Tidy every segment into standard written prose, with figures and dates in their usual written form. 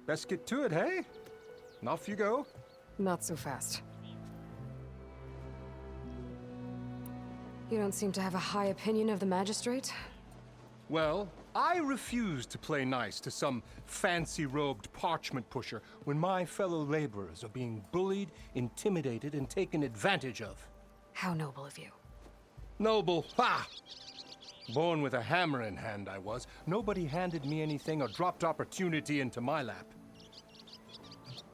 Best get to it, hey? And off you go. Not so fast. You don't seem to have a high opinion of the magistrate? Well, I refuse to play nice to some fancy-robed parchment pusher when my fellow laborers are being bullied, intimidated, and taken advantage of. How noble of you. Noble, ha! Born with a hammer in hand, I was. Nobody handed me anything or dropped opportunity into my lap.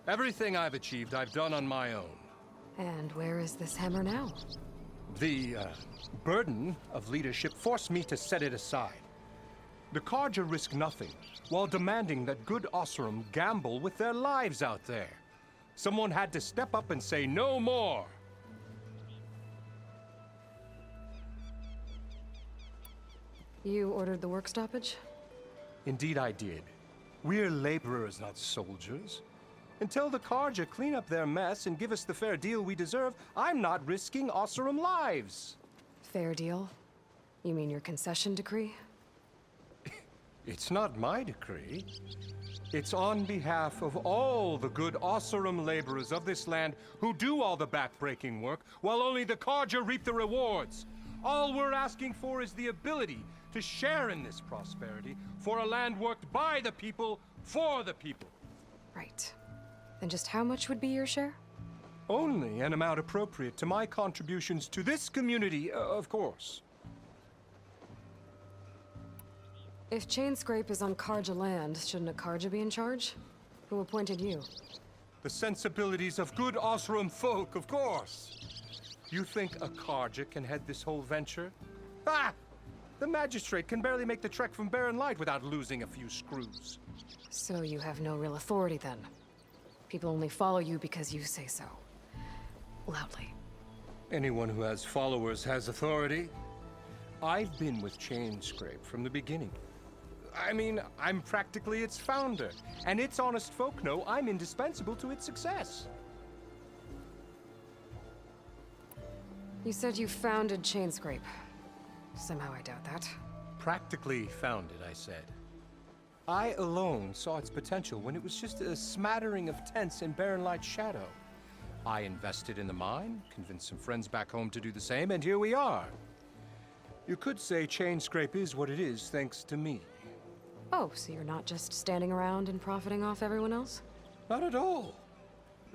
Everything I've achieved, I've done on my own. And where is this hammer now? The burden of leadership forced me to set it aside. The Carja risk nothing, while demanding that good Osram gamble with their lives out there. Someone had to step up and say no more. You ordered the work stoppage? Indeed I did. We're laborers, not soldiers. Until the Carja clean up their mess and give us the fair deal we deserve, I'm not risking Osram lives. Fair deal? You mean your concession decree? It's not my decree. It's on behalf of all the good Osram laborers of this land who do all the back-breaking work, while only the Carja reap the rewards. All we're asking for is the ability to share in this prosperity for a land worked by the people, for the people. Right. Then just how much would be your share? Only an amount appropriate to my contributions to this community, of course. If Chainscrape is on Carja land, shouldn't a Carja be in charge? Who appointed you? The sensibilities of good Osram folk, of course. You think a Carja can head this whole venture? Ah! The magistrate can barely make the trek from Barren Light without losing a few screws. So you have no real authority then? People only follow you because you say so. Loudly. Anyone who has followers has authority. I've been with Chainscrape from the beginning. I mean, I'm practically its founder, and its honest folk know I'm indispensable to its success. You said you founded Chainscrape. Somehow I doubt that. Practically founded, I said. I alone saw its potential when it was just a smattering of tents in Barren Light's shadow. I invested in the mine, convinced some friends back home to do the same, and here we are. You could say Chainscrape is what it is thanks to me. Oh, so you're not just standing around and profiting off everyone else? Not at all.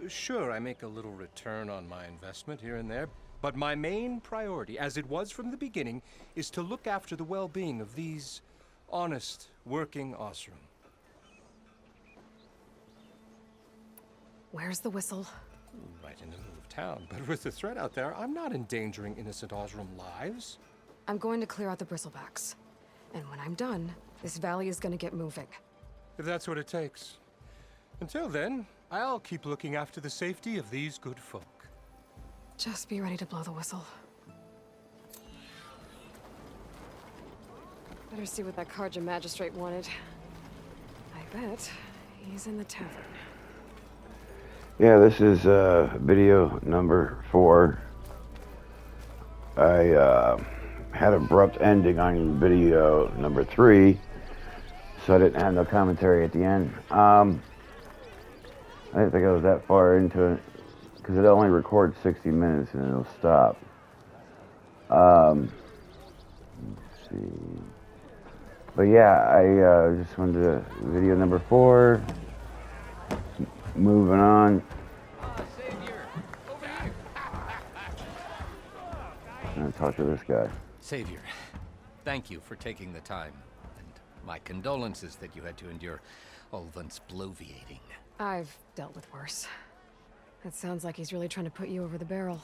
Sure, I make a little return on my investment here and there, but my main priority, as it was from the beginning, is to look after the well-being of these honest, working Osram. Where's the whistle? Right in the middle of town, but with the threat out there, I'm not endangering innocent Osram lives. I'm going to clear out the Bristlebacks. And when I'm done, this valley is going to get moving. If that's what it takes. Until then, I'll keep looking after the safety of these good folk. Just be ready to blow the whistle. Better see what that Carja magistrate wanted. I bet he's in the tavern. Yeah, this is video number 4. I had abrupt ending on video number 3, so I didn't have no commentary at the end. I didn't think I was that far into it, because it only records 60 minutes and it'll stop. Let's see. But yeah, I just wanted to, video number 4. Moving on. Savior, over here. I'm gonna talk to this guy. Savior, thank you for taking the time, and my condolences that you had to endure Ulvan's bloviating. I've dealt with worse. It sounds like he's really trying to put you over the barrel.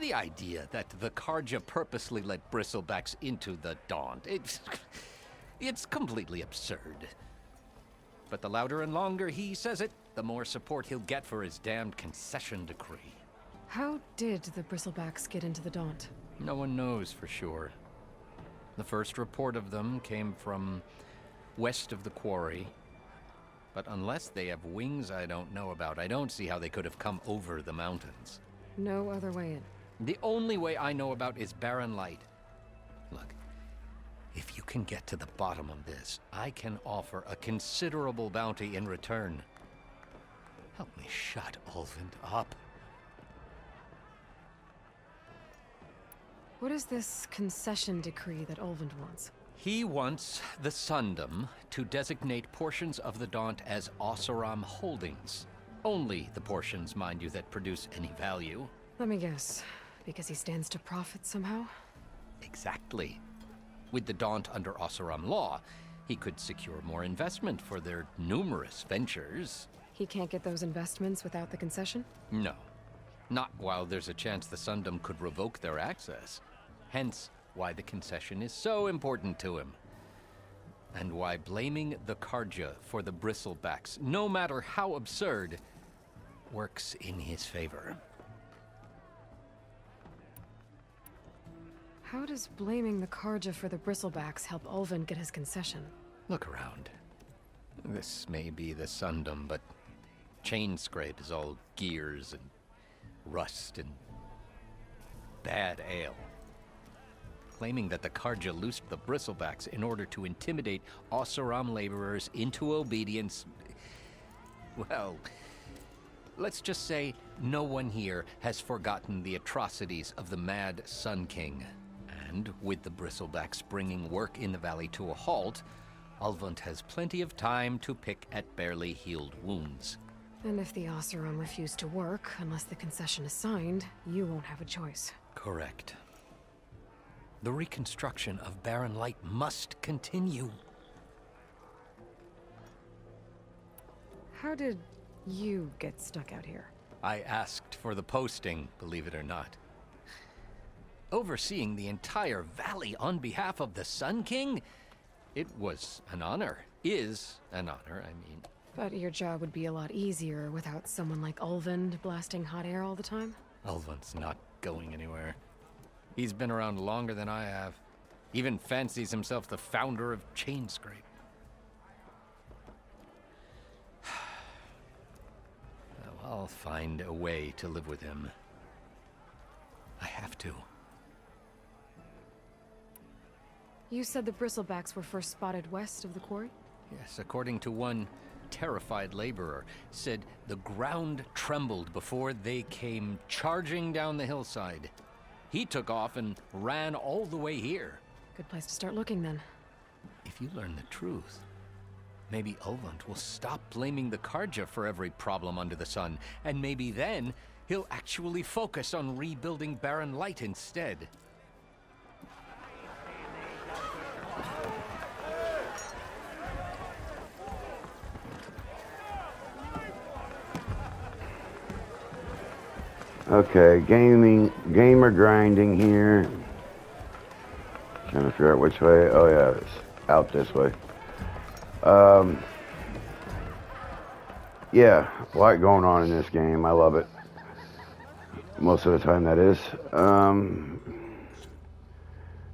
The idea that the Carja purposely let Bristlebacks into the Daunt, it's completely absurd. But the louder and longer he says it, the more support he'll get for his damned concession decree. How did the Bristlebacks get into the Daunt? No one knows for sure. The first report of them came from west of the quarry. But unless they have wings I don't know about, I don't see how they could have come over the mountains. No other way in. The only way I know about is Barren Light. Look, if you can get to the bottom of this, I can offer a considerable bounty in return. Help me shut Ulvund up. What is this concession decree that Ulvund wants? He wants the Sundom to designate portions of the Daunt as Oseram holdings. Only the portions, mind you, that produce any value. Let me guess. Because he stands to profit somehow? Exactly. With the Daunt under Oseram law, he could secure more investment for their numerous ventures. He can't get those investments without the concession? No. Not while there's a chance the Sundom could revoke their access. Hence, why the concession is so important to him. And why blaming the Karja for the Bristlebacks, no matter how absurd, works in his favor. How does blaming the Karja for the Bristlebacks help Ulvund get his concession? Look around. This may be the Sundom, but Chain Scrape is all gears and rust and bad ale. Claiming that the Karja loosed the Bristlebacks in order to intimidate Oseram laborers into obedience. Well, let's just say no one here has forgotten the atrocities of the Mad Sun King. And with the Bristlebacks bringing work in the valley to a halt, Ulvund has plenty of time to pick at barely healed wounds. And if the Oseram refuse to work, unless the concession is signed, you won't have a choice. Correct. The reconstruction of Barren Light must continue. How did you get stuck out here? I asked for the posting, believe it or not. Overseeing the entire valley on behalf of the Sun King? It was an honor. Is an honor, I mean. But your job would be a lot easier without someone like Ulvund blasting hot air all the time? Ulvund's not going anywhere. He's been around longer than I have. Even fancies himself the founder of Chain Scrape. Well, I'll find a way to live with him. I have to. You said the Bristlebacks were first spotted west of the quarry? Yes, according to one terrified laborer, said the ground trembled before they came charging down the hillside. He took off and ran all the way here. Good place to start looking, then. If you learn the truth, maybe Ulvund will stop blaming the Karja for every problem under the sun, and maybe then he'll actually focus on rebuilding Barren Light instead. Okay, gamer grinding here. Trying to figure out which way. Oh yeah, it's out this way. Yeah, a lot going on in this game. I love it. Most of the time, that is.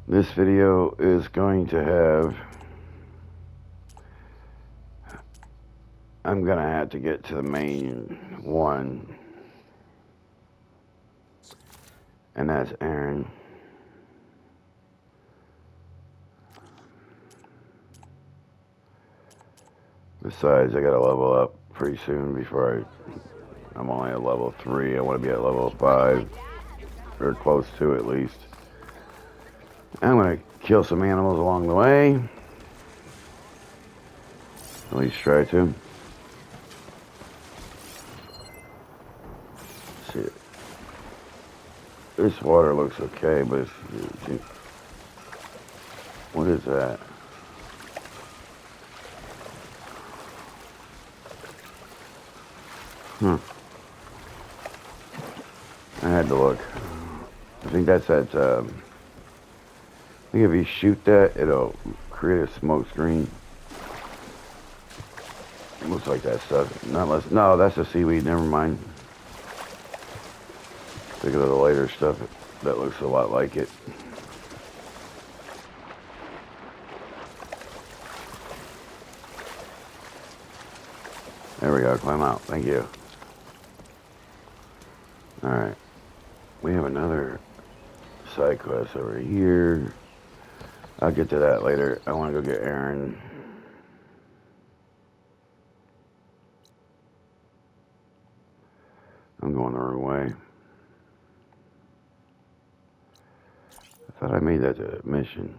This video is going to have. I'm gonna have to get to the main one. And that's Erend. Besides, I gotta level up pretty soon before I'm only at level 3. I want to be at level 5, or close to at least. I'm gonna kill some animals along the way. At least try to. Let's see. This water looks okay, but it's, what is that? I had to look. I think that's that, I think if you shoot that, it'll create a smoke screen. Looks like that stuff. No, that's the seaweed, never mind. Think of the later stuff that looks a lot like it. There we go, climb out. Thank you. Alright. We have another side quest over here. I'll get to that later. I want to go get Erend. I'm going the wrong way. I thought I made that a mission.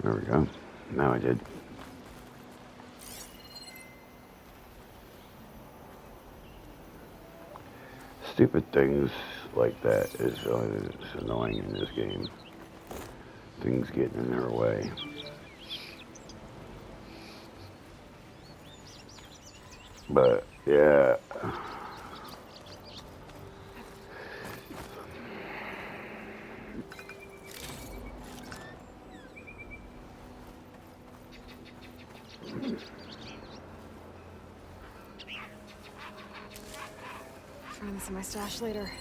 There we go. Now I did. Stupid things like that is annoying in this game. Things getting in their way. But, yeah. Find this in my stash later.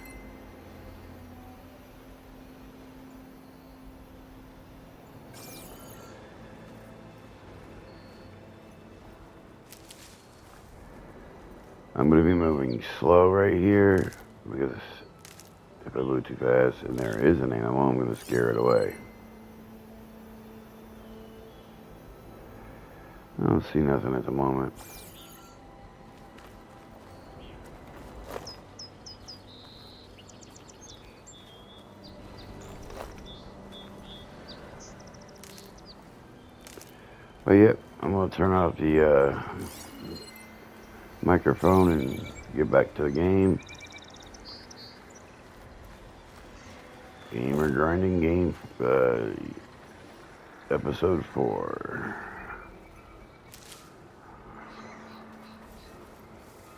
I'm going to be moving slow right here because if I move too fast and there is an animal, I'm going to scare it away. I don't see nothing at the moment. But yep, I'm going to turn off the microphone and get back to the game. Gamer Grinding Game, episode 4.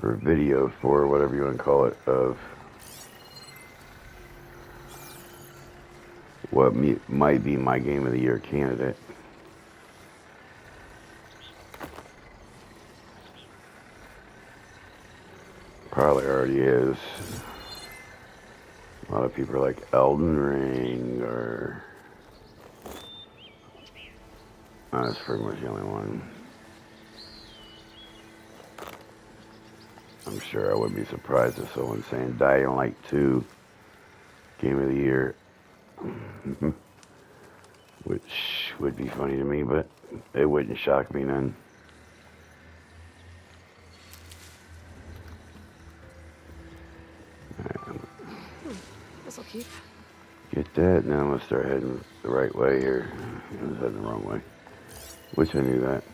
Or video 4, whatever you want to call it, of what might be my Game of the Year candidate. Probably already is. A lot of people are like Elden Ring, or that's pretty much the only one. I'm sure I wouldn't be surprised if someone's saying Dying Light 2 Game of the Year, which would be funny to me, but it wouldn't shock me none. This'll keep. Get that, now I'm going to start heading the right way here. I was heading the wrong way. Which I knew that.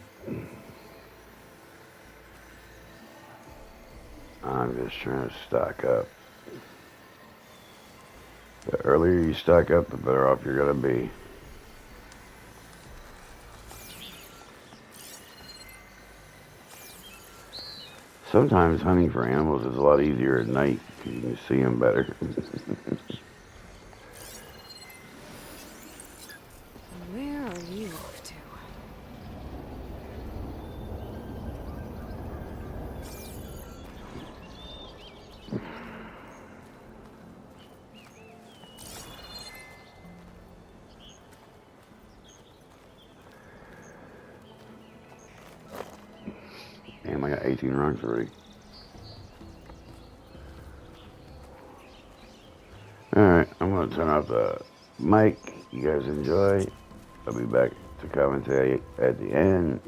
I'm just trying to stock up. The earlier you stock up, the better off you're going to be. Sometimes hunting for animals is a lot easier at night because you can see them better. Where are you off to? Damn, I got 18 runs already. Alright, I'm going to turn off the mic. You guys enjoy. I'll be back to commentary at the end.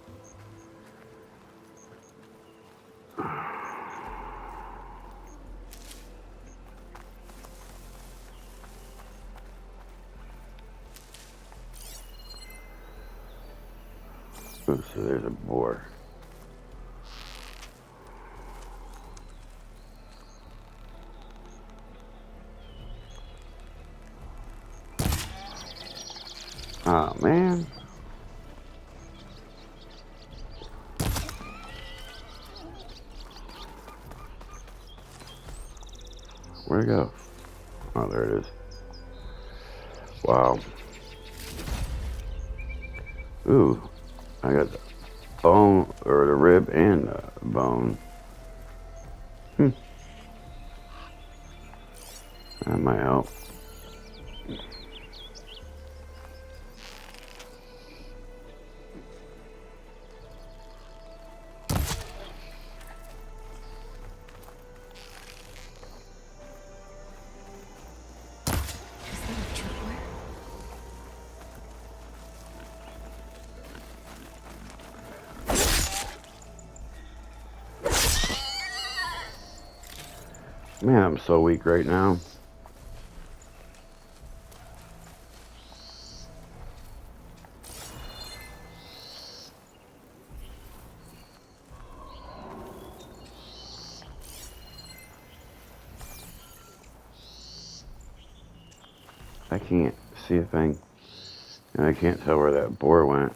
Ooh, so there's a boar. Oh man. Where'd it go? Oh, there it is. Wow. Ooh, I got the bone, or the rib and the bone. That might help. Is that a tripwire? Man, I'm so weak right now. I can't see a thing. And I can't tell where that boar went.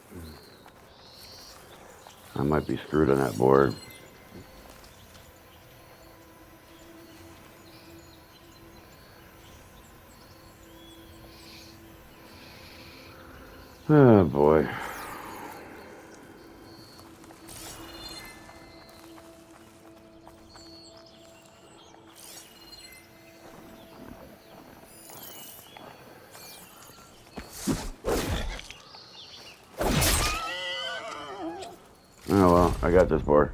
I might be screwed on that board. Oh boy. Oh well, I got this board.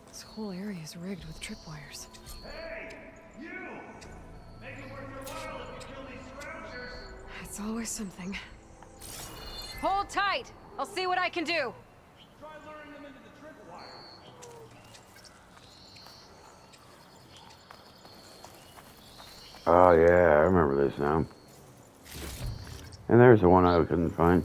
This whole area is rigged with tripwires. Hey, you! Make it worth your while if you kill these scroungers. It's always something. Hold tight! I'll see what I can do! Try luring them into the tripwires. Oh yeah, I remember this now. And there's the one I couldn't find.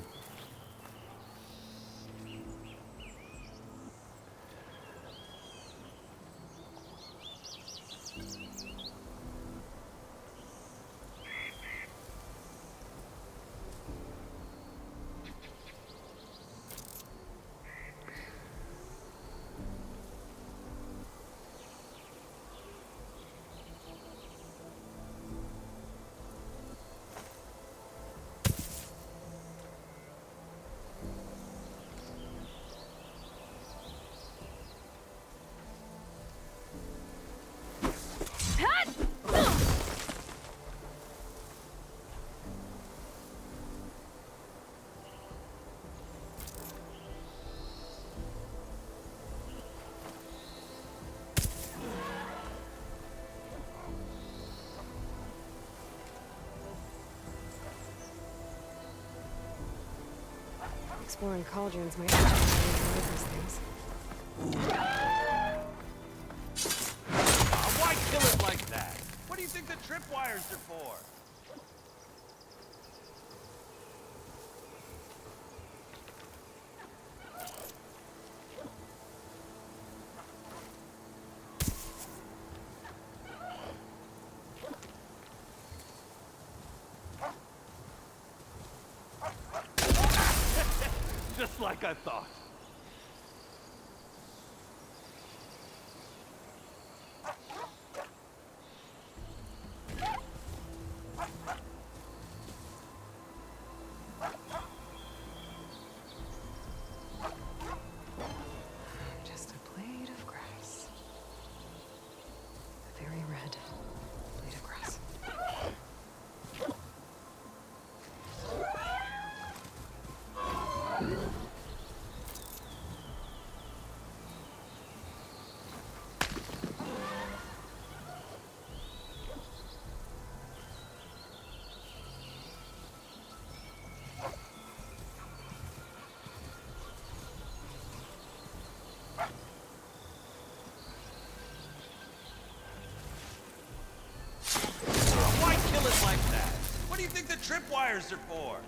Exploring cauldrons might teach me these things. Why kill it like that? What do you think the tripwires are for? Just like I thought. Just a blade of grass. A very red blade of grass. Why kill it like that? What do you think the tripwires are for?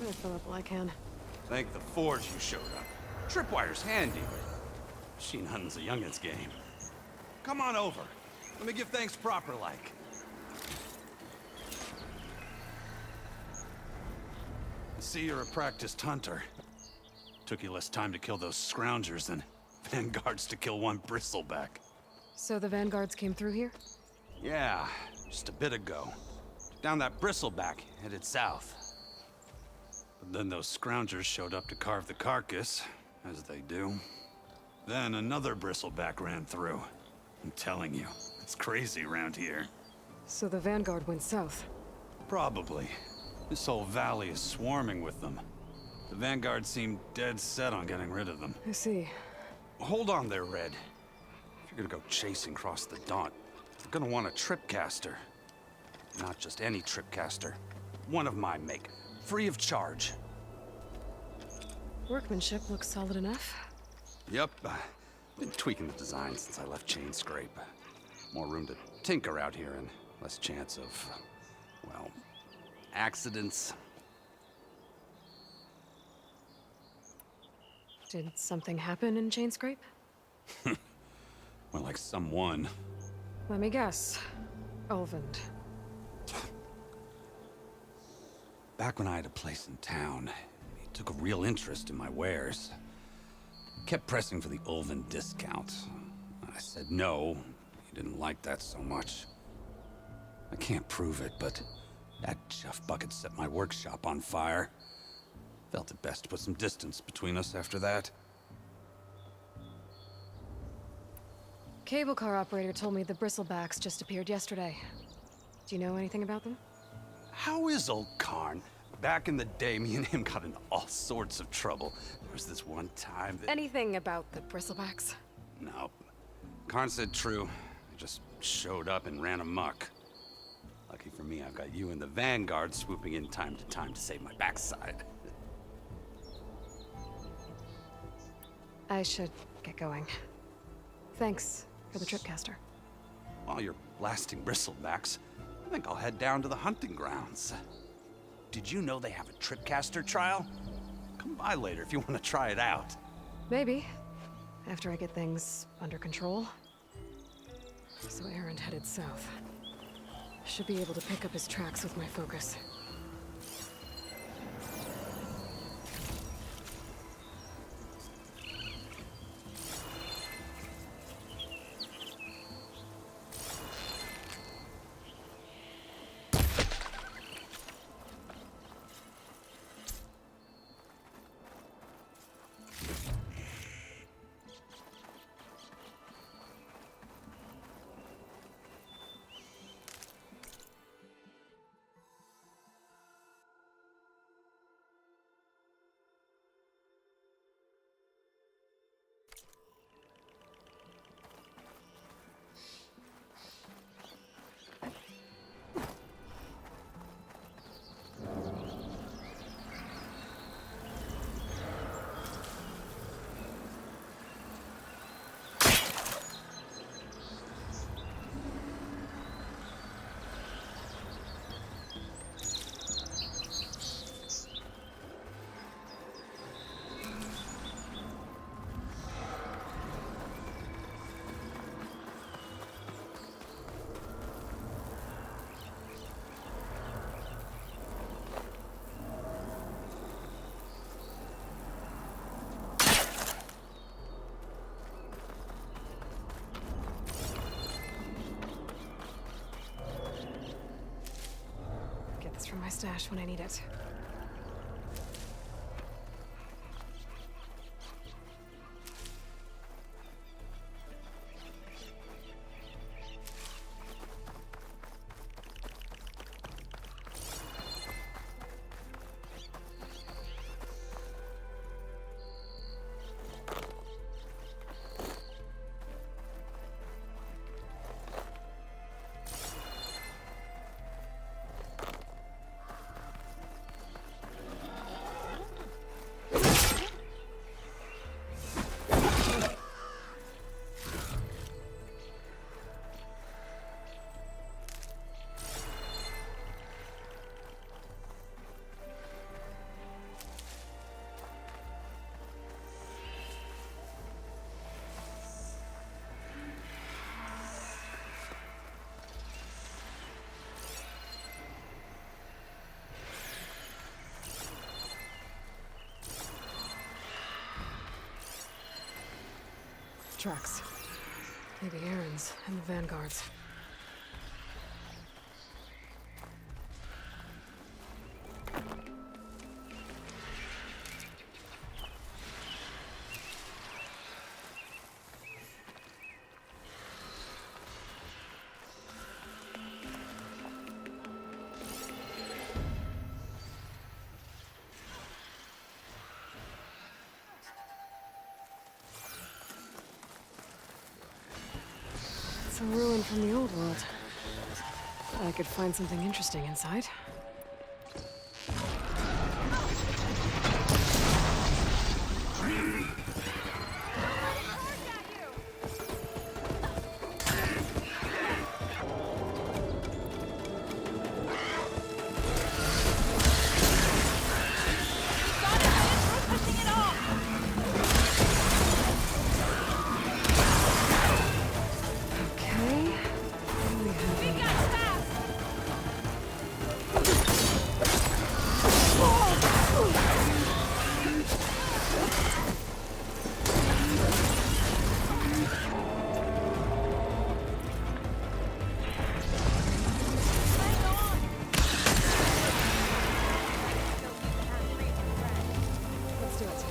I fill up while I can. Thank the Forge you showed up. Tripwire's handy, but machine hunting's a youngin's game. Come on over. Let me give thanks proper like. I see you're a practiced hunter. Took you less time to kill those scroungers than vanguards to kill one bristleback. So the vanguards came through here? Yeah, just a bit ago. Down that bristleback, headed south. But then those scroungers showed up to carve the carcass, as they do. Then another bristleback ran through. I'm telling you, it's crazy around here. So the vanguard went south. Probably. This whole valley is swarming with them. The vanguard seemed dead set on getting rid of them. I see. Hold on there, Red. If you're gonna go chasing across the Daunt, you're gonna want a tripcaster. Not just any tripcaster. One of my make. Free of charge. Workmanship looks solid enough. Yep. Been tweaking the design since I left Chain Scrape. More room to tinker out here and less chance of, well, accidents. Did something happen in Chain Scrape? More like someone. Let me guess. Ulvund. Back when I had a place in town, he took a real interest in my wares. Kept pressing for the Ulvund discount. I said no. He didn't like that so much. I can't prove it, but that chuff bucket set my workshop on fire. Felt it best to put some distance between us after that. Cable car operator told me the Bristlebacks just appeared yesterday. Do you know anything about them? How is old Karn? Back in the day, me and him got into all sorts of trouble. There was this one time that... Anything about the Bristlebacks? No. Karn said true. I just showed up and ran amok. Lucky for me, I've got you and the Vanguard swooping in time to save my backside. I should get going. Thanks for the tripcaster. While you're blasting bristlebacks, I think I'll head down to the hunting grounds. Did you know they have a tripcaster trial? Come by later if you want to try it out. Maybe. After I get things under control. So Erend headed south. Should be able to pick up his tracks with my focus. From my stash when I need it. Tracks. Maybe Erend's and the Vanguard's. It's a ruin from the old world. I could find something interesting inside. Okay. What do we have here? Let's do it.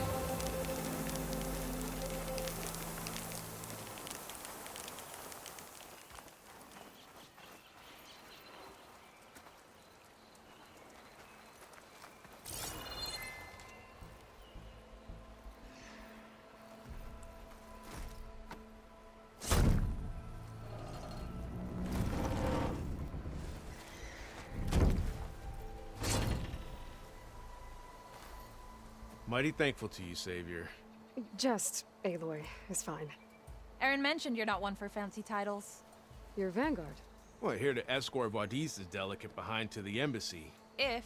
Mighty thankful to you, Savior. Just Aloy is fine. Erend mentioned you're not one for fancy titles. Your Vanguard. Well, here to escort Wadis' delicate behind to the embassy. If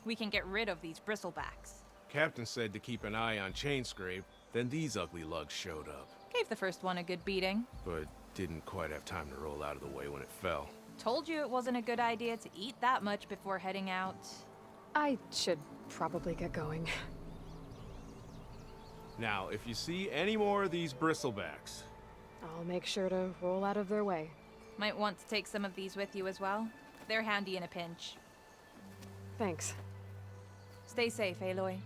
we can get rid of these bristlebacks. Captain said to keep an eye on Chainscrape, then these ugly lugs showed up. Gave the first one a good beating. But didn't quite have time to roll out of the way when it fell. Told you it wasn't a good idea to eat that much before heading out. I should probably get going. Now, if you see any more of these bristlebacks, I'll make sure to roll out of their way. Might want to take some of these with you as well. They're handy in a pinch. Thanks. Stay safe, Aloy.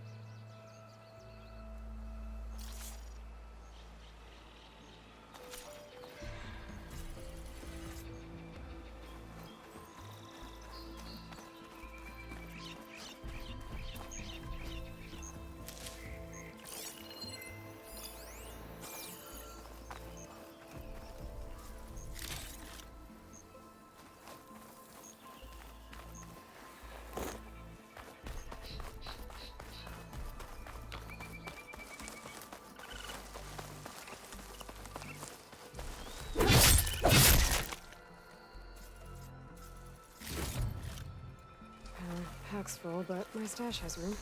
Pack's full, but my stash has room.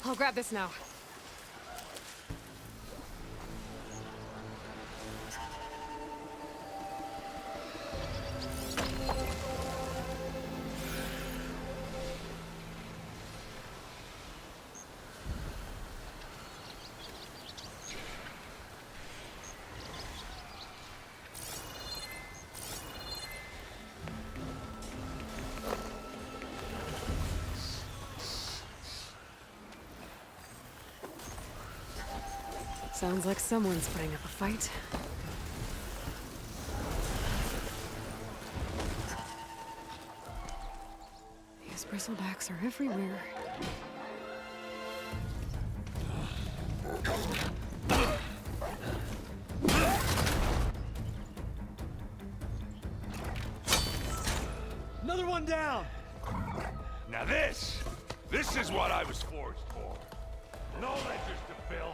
I'll grab this now. Sounds like someone's putting up a fight. These bristlebacks are everywhere. Another one down! Now this is what I was forged for. No ledgers to fill.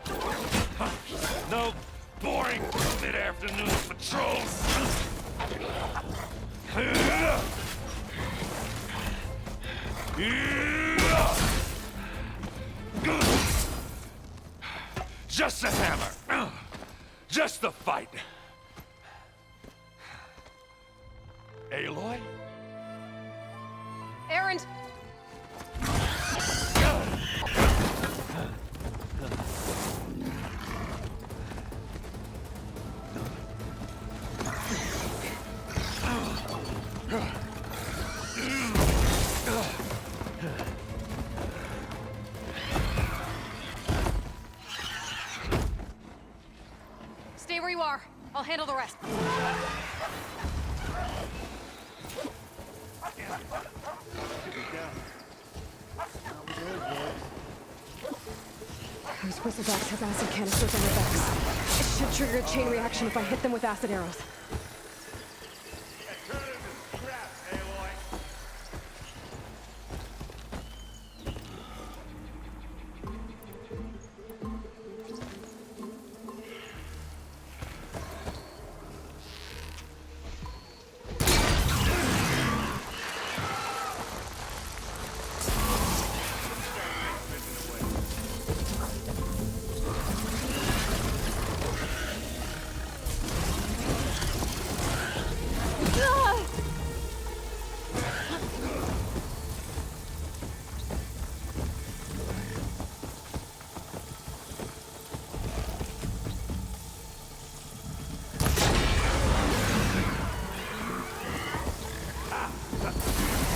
No boring mid-afternoon patrols. Just a hammer. Just the fight. Aloy? Erend! Stay where you are. I'll handle the rest. Those bristlebacks have acid canisters on their backs. It should trigger a chain reaction if I hit them with acid arrows. Turn into scrap, Aloy.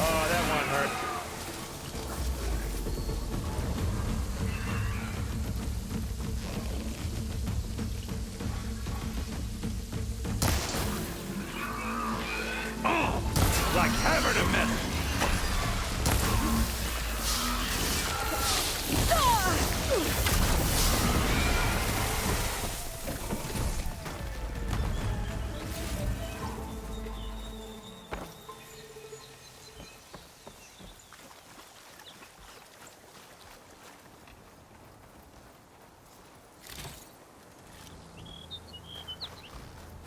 Oh, that one hurt. Oh, like hammer to metal.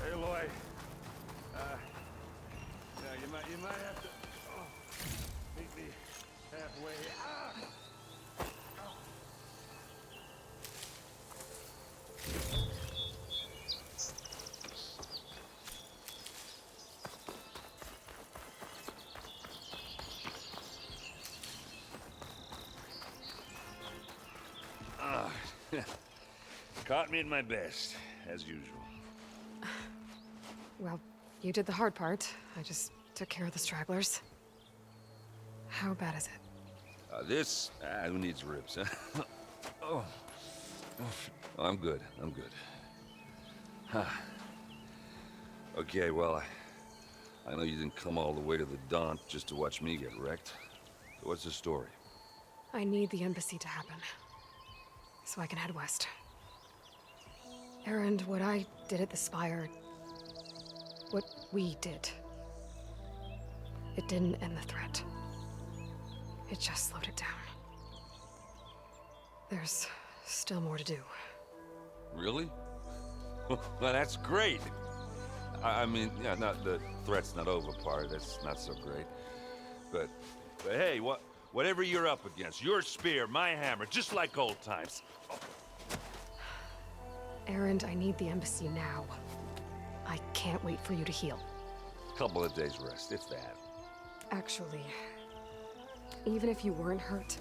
Aloy, now you might have to meet me halfway. Caught me at my best, as usual. Well, you did the hard part. I just took care of the stragglers. How bad is it? Who needs ribs, huh? Oh, I'm good. I'm good. Huh. Okay, well, I know you didn't come all the way to the Daunt just to watch me get wrecked. So what's the story? I need the embassy to happen, so I can head west. Erend, what I did at the Spire, what we did, it didn't end the threat. It just slowed it down. There's still more to do. Really? Well, that's great. I mean, yeah, not the threat's not over part. That's not so great. But hey, whatever you're up against, your spear, my hammer, just like old times. Erend, I need the embassy now. I can't wait for you to heal. Couple of days rest, if that. Actually, even if you weren't hurt,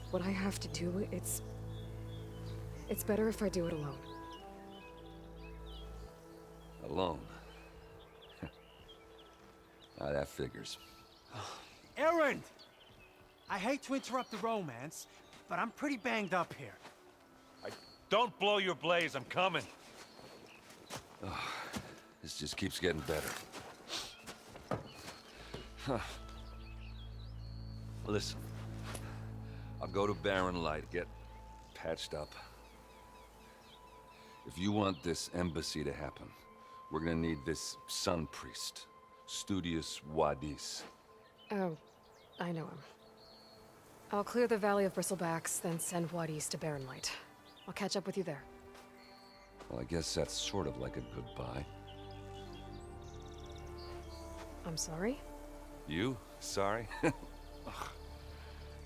what I have to do, it's better if I do it alone. Alone. Now that figures. Erend! I hate to interrupt the romance, but I'm pretty banged up here. Don't blow your blaze, I'm coming. This just keeps getting better. Huh. Listen, I'll go to Barren Light, get patched up. If you want this embassy to happen, we're gonna need this sun priest, Studius Wadis. Oh, I know him. I'll clear the Valley of Bristlebacks, then send Wadis to Barren Light. I'll catch up with you there. Well, I guess that's sort of like a goodbye. I'm sorry? You? Sorry? Ugh.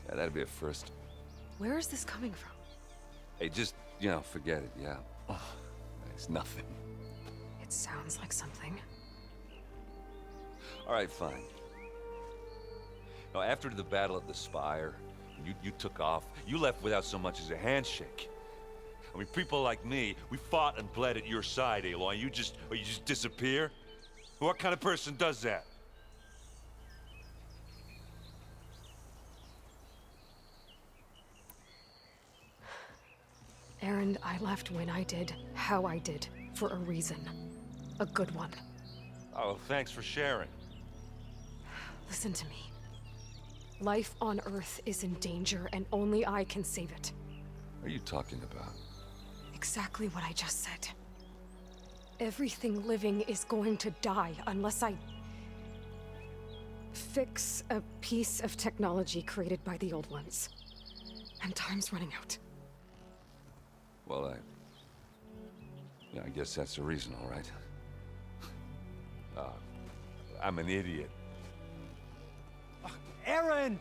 Yeah, that'd be a first. Where is this coming from? Hey, just, forget it, yeah. Ugh, it's nothing. It sounds like something. All right, fine. Now, after the Battle of the Spire, you took off. You left without so much as a handshake. I mean, people like me, we fought and bled at your side, Aloy. You just disappear? What kind of person does that? Erend, I left when I did, how I did, for a reason. A good one. Oh, thanks for sharing. Listen to me. Life on Earth is in danger, and only I can save it. What are you talking about? Exactly what I just said. Everything living is going to die unless I fix a piece of technology created by the old ones. And time's running out. Well, I guess that's the reason, all right. I'm an idiot. Erend!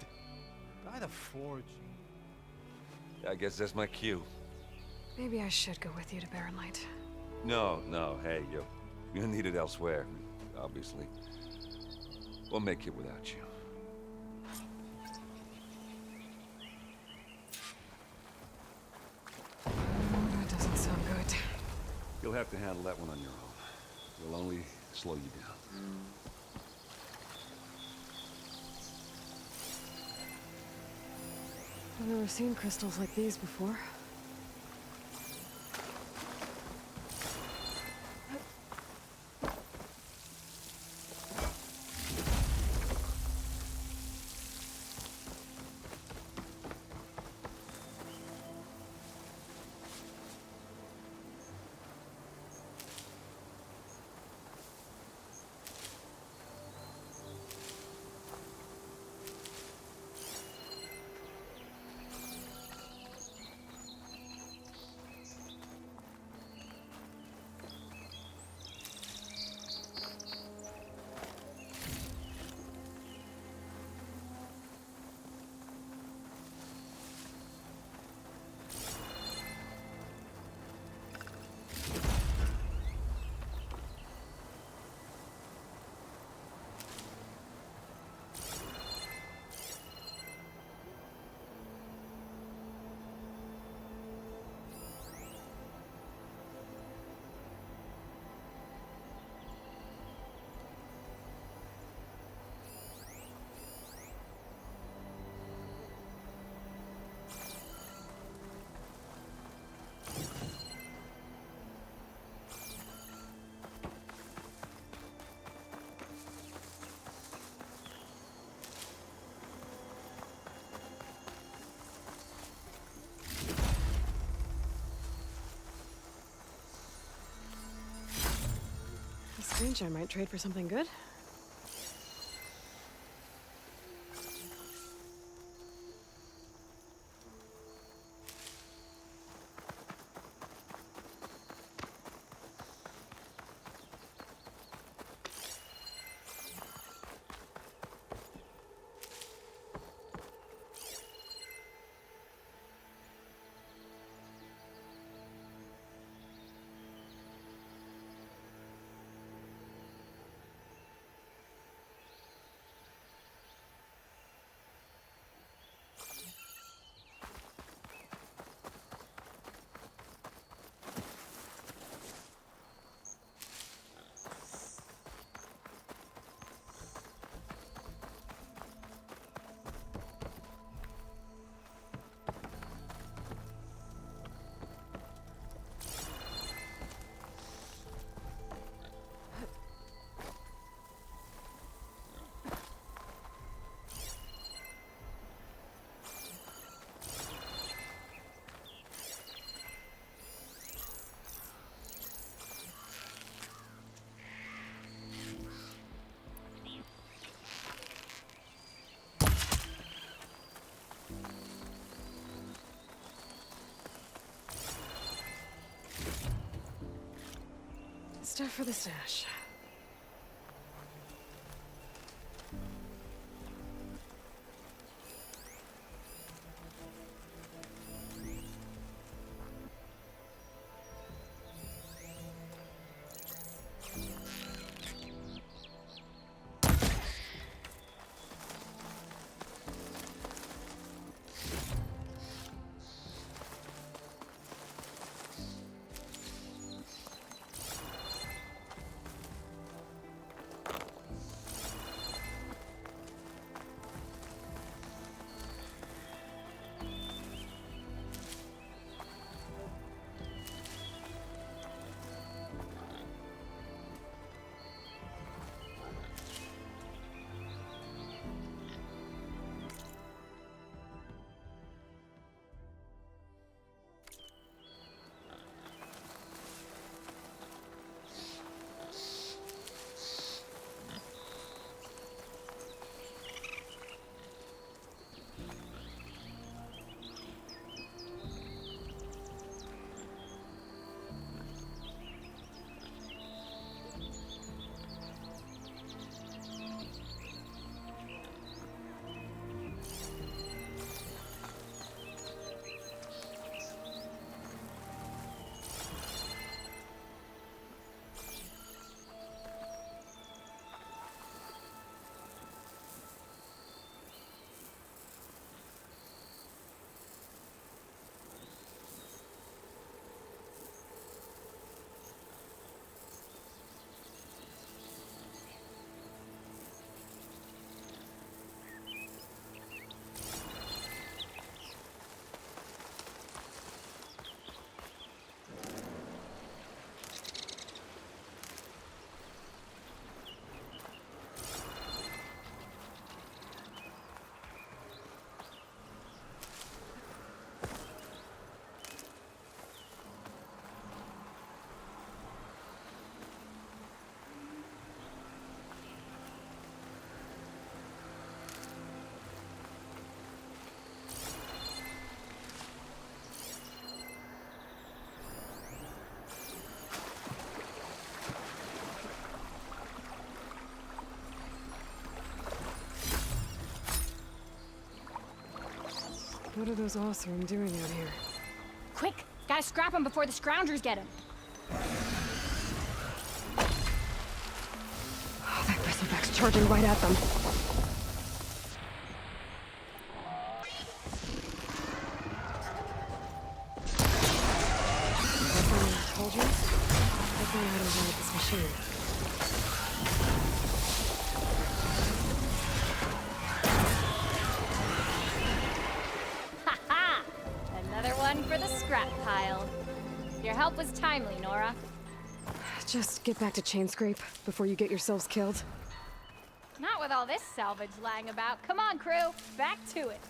By the Forge. I guess that's my cue. Maybe I should go with you to Barren Light. No, hey, you're needed elsewhere, obviously. We'll make it without you. That doesn't sound good. You'll have to handle that one on your own. It'll only slow you down. I've never seen crystals like these before. Strange, I might trade for something good. stuff for the stash. What are those Oseram doing out here? Quick! Gotta scrap him before the Scroungers get him. Oh, that bristleback's charging right at them. I told you? I found how to ride this machine. For the scrap pile. Your help was timely, Nora. Just get back to Chainscrape before you get yourselves killed. Not with all this salvage lying about. Come on, crew. Back to it.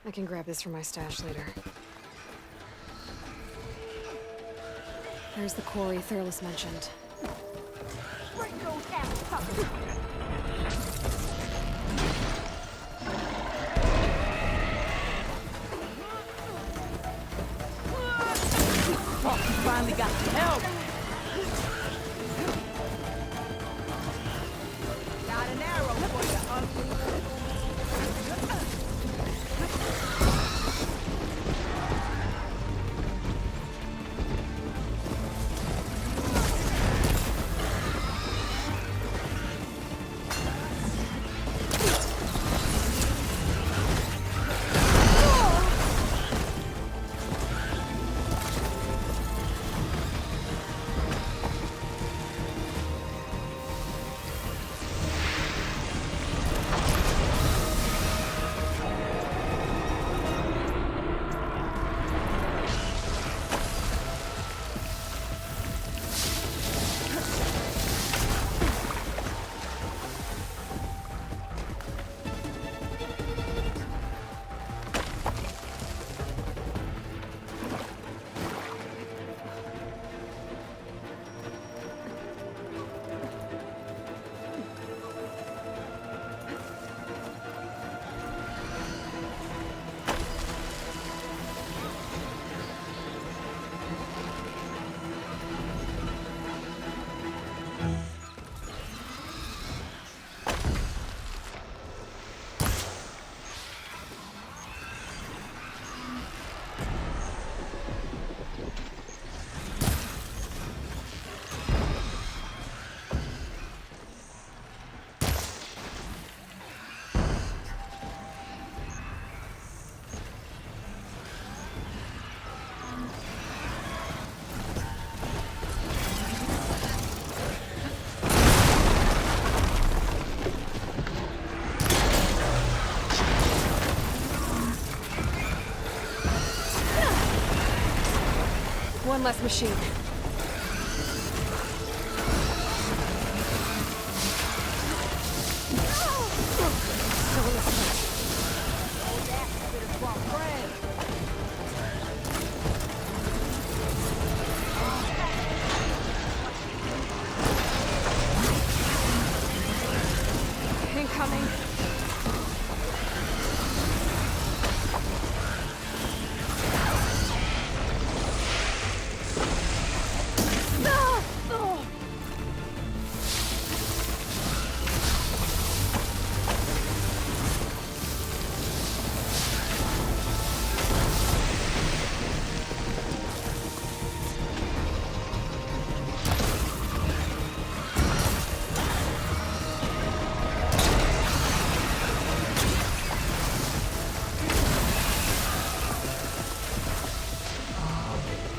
I can grab this from my stash later. There's the quarry Thurles mentioned. Bring those ass puppets. One less machine. Incoming.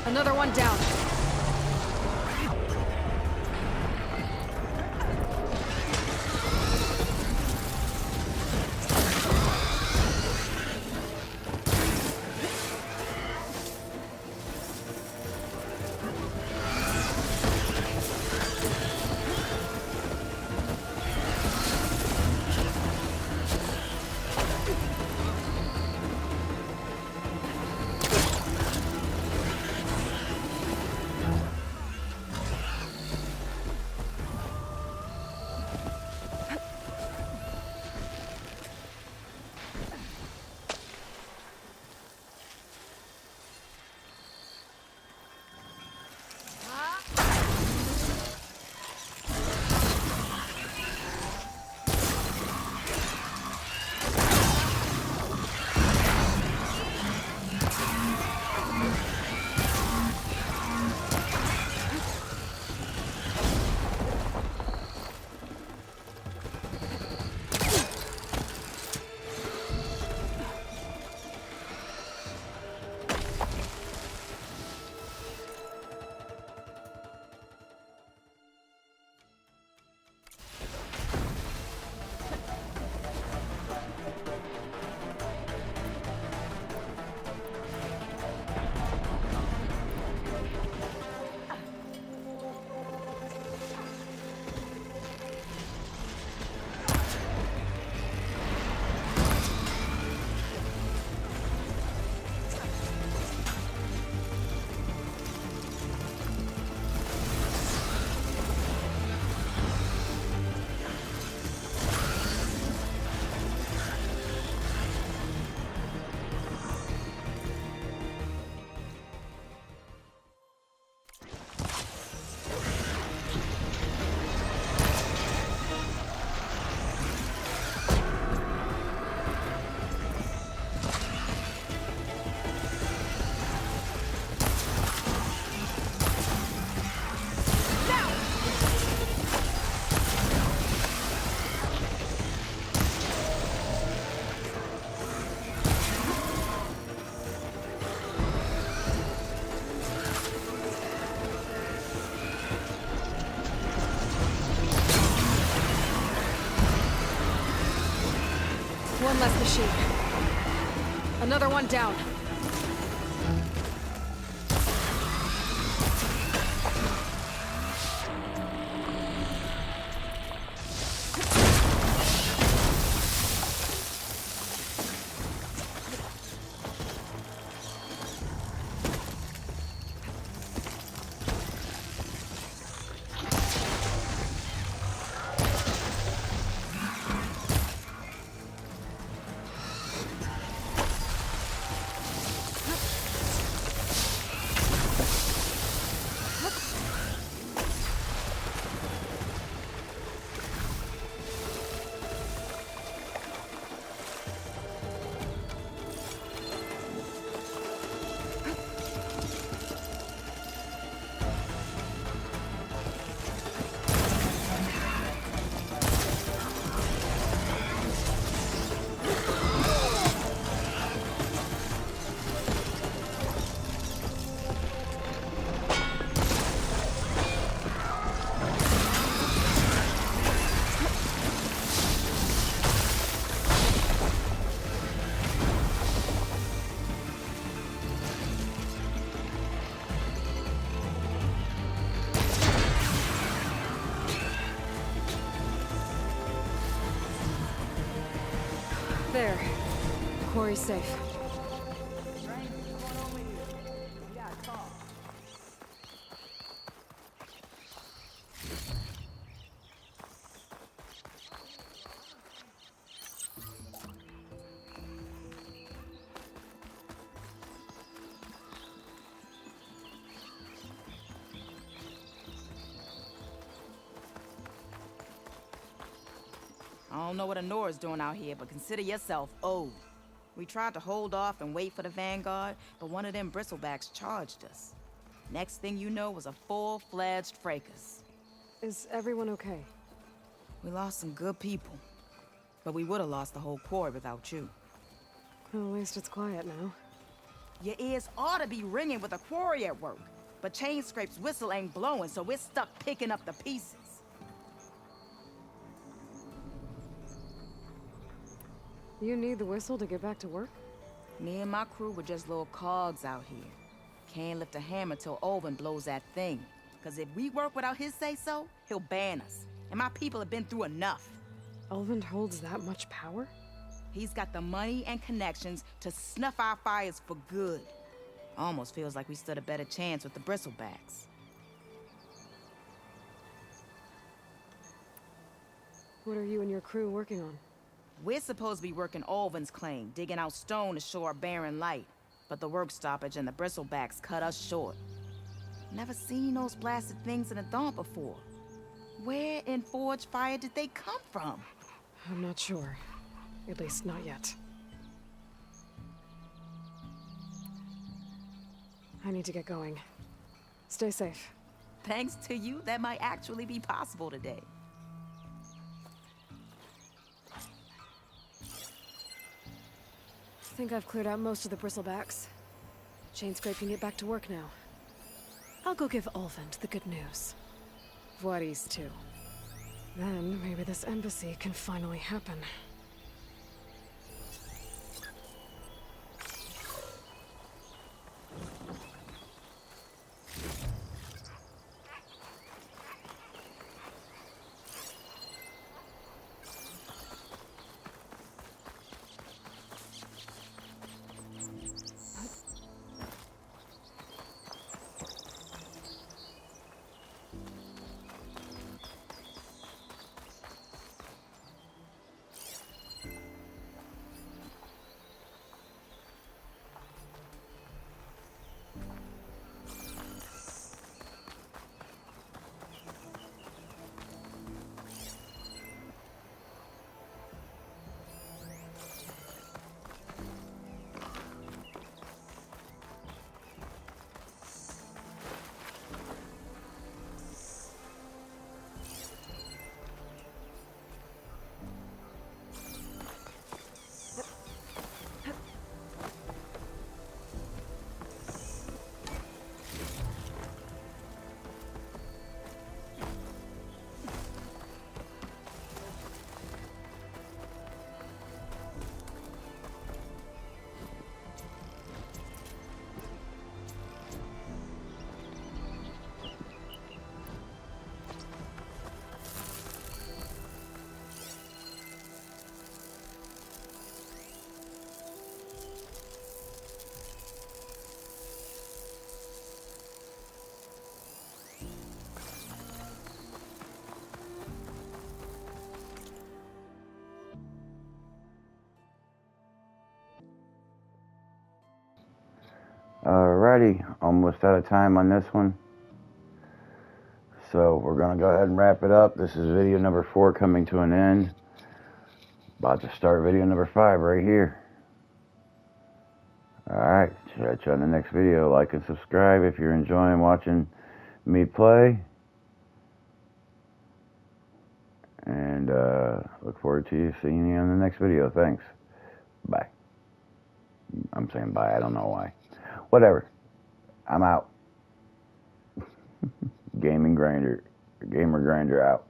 Another one down. One less machine. Another one down. There. Quarry's safe. I don't know what Honora's doing out here, but consider yourself owed. We tried to hold off and wait for the Vanguard, but one of them Bristlebacks charged us. Next thing you know was a full-fledged fracas. Is everyone okay? We lost some good people, but we would have lost the whole quarry without you. Well, at least it's quiet now. Your ears ought to be ringing with a quarry at work, but Chainscrape's whistle ain't blowing, so we're stuck picking up the pieces. You need the whistle to get back to work? Me and my crew were just little cogs out here. Can't lift a hammer till Olvin blows that thing. Cause if we work without his say-so, he'll ban us. And my people have been through enough. Elvin holds that much power? He's got the money and connections to snuff our fires for good. Almost feels like we stood a better chance with the Bristlebacks. What are you and your crew working on? We're supposed to be working Olvin's claim, digging out stone to show our barren light. But the work stoppage and the Bristlebacks cut us short. Never seen those blasted things in the dawn before. Where in Forge Fire did they come from? I'm not sure. At least not yet. I need to get going. Stay safe. Thanks to you, that might actually be possible today. I think I've cleared out most of the Bristlebacks. Chainscrape can get back to work now. I'll go give Olvin the good news. Voorhees too. Then maybe this embassy can finally happen. Alrighty, almost out of time on this one. So we're going to go ahead and wrap it up. This is video number 4 coming to an end. About to start video number 5 right here. Alright, catch you on the next video. Like and subscribe if you're enjoying watching me play. And look forward to seeing you on the next video. Thanks. Bye. I'm saying bye, I don't know why. Whatever. I'm out. Gamer Grinder out.